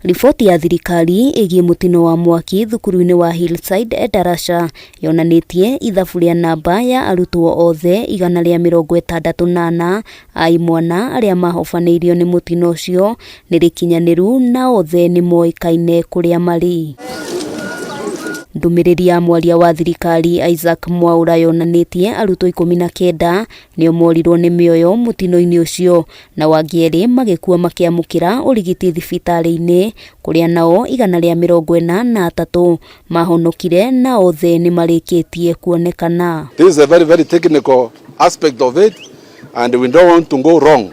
Riboti ya thirikari ĩgiĩ mũtino wa mwaki thukuru-inĩ wa Hillside Endarasha yonanĩtie ithabu rĩa namba ya arutwo othe 168 a imwana arĩa mahobanĩirio nĩ mũtino ũcio nĩ rĩkinyanĩru na othe nĩ moĩkaine kũrĩa marĩ. Ndũmĩrĩri ya mwaria wa thirikari Isaac Mwaura yonanĩtie arutwo 19 nĩo morirwo nĩ mĩoyo mũtino-inĩ ũcio na wangĩerĩ magĩkua makĩamũkĩra ũrigiti thibitarĩ-inĩ kũrĩa nao 143 mahonokire na othe nĩ marĩkĩtie kuonekana. This is a very technical aspect of it and we don't want to go wrong.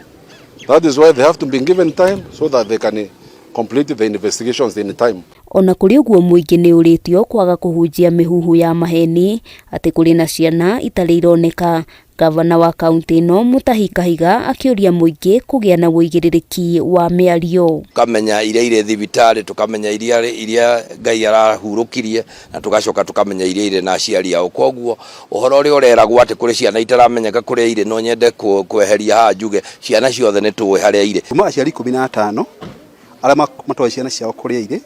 That is why they have to be given time so that they can complete the investigations in time. Ona kũrĩ ũguo mũingĩ nĩ ũrĩtio kwaga kũhunjia mĩhuhu ya maheni atĩ kũrĩ na ciana itarĩ ironeka. Gavana wa kaunti ĩno Mutahi Kahiga akĩũria mũingĩ kũgĩa na wũigĩrĩrĩki wa mĩario. Tukamenya iria irĩ thibitarĩ, tukamenya iria Ngai arahurũkirie na tugacoka tukamenya iria irĩ na aciari ao. Koguo ũhoro ũrĩa ũreragwo atĩ kũrĩ ciana itaramenyeka kũrĩa irĩ no nyende kweheria haha njuge ciana ciothe nĩ tũĩ harĩa irĩ. Kuma aciari 15 arĩa matwaye ciana ciao kũrĩa irĩ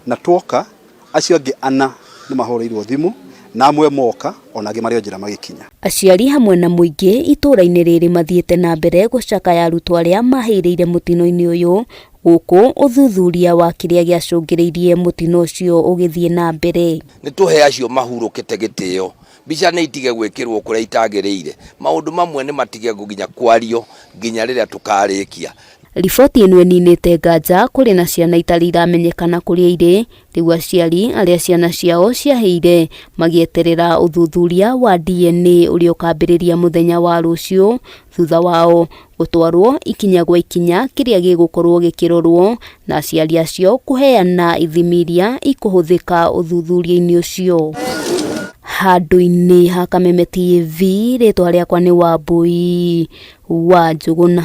na tuoka acio angĩ 4 nĩ mahũrĩirwo thimũ na amwe moka onage marĩ njĩra magĩkinya. Aciari hamwe na mũingĩ itũra-inĩ rĩrĩ mathiĩte na mbere gũcakaya arutwo arĩa mahĩrĩire mũtino-inĩ ũyũ gũkũ ũthuthuria wa kĩrĩa gĩacũngĩrĩirie mũtino ũcio ũgĩthiĩ na mbere. Nĩ tũhe acio mahurũkĩte gĩtĩo. Mbica nĩ itige gwĩkĩrwo kũrĩa itagĩrĩire. Maũndũ mamwe nĩ matige nginya kwario nginya rĩrĩa tũkarĩkia. Riboti ĩno ĩninĩte nganja kũrĩ na ciana itarĩ iramenyekana kũrĩa irĩ, rĩu aciari arĩa ciana ciao ciahĩire magĩeterera ũthuthuria wa DNA ũrĩa ũkambĩrĩria mũthenya wa rũciũ, thutha wao gũtwarwo ikinya gwa ikinya kĩrĩa gĩgũkorwo gĩkĩrorwo na aciari acio kũheana ithimi iria ikũhũthĩka ũthuthuria-inĩ ũcio. Handũ-inĩ ha Kameme TV, rĩtwa rĩakwa nĩ Wambui wa Njũgũna.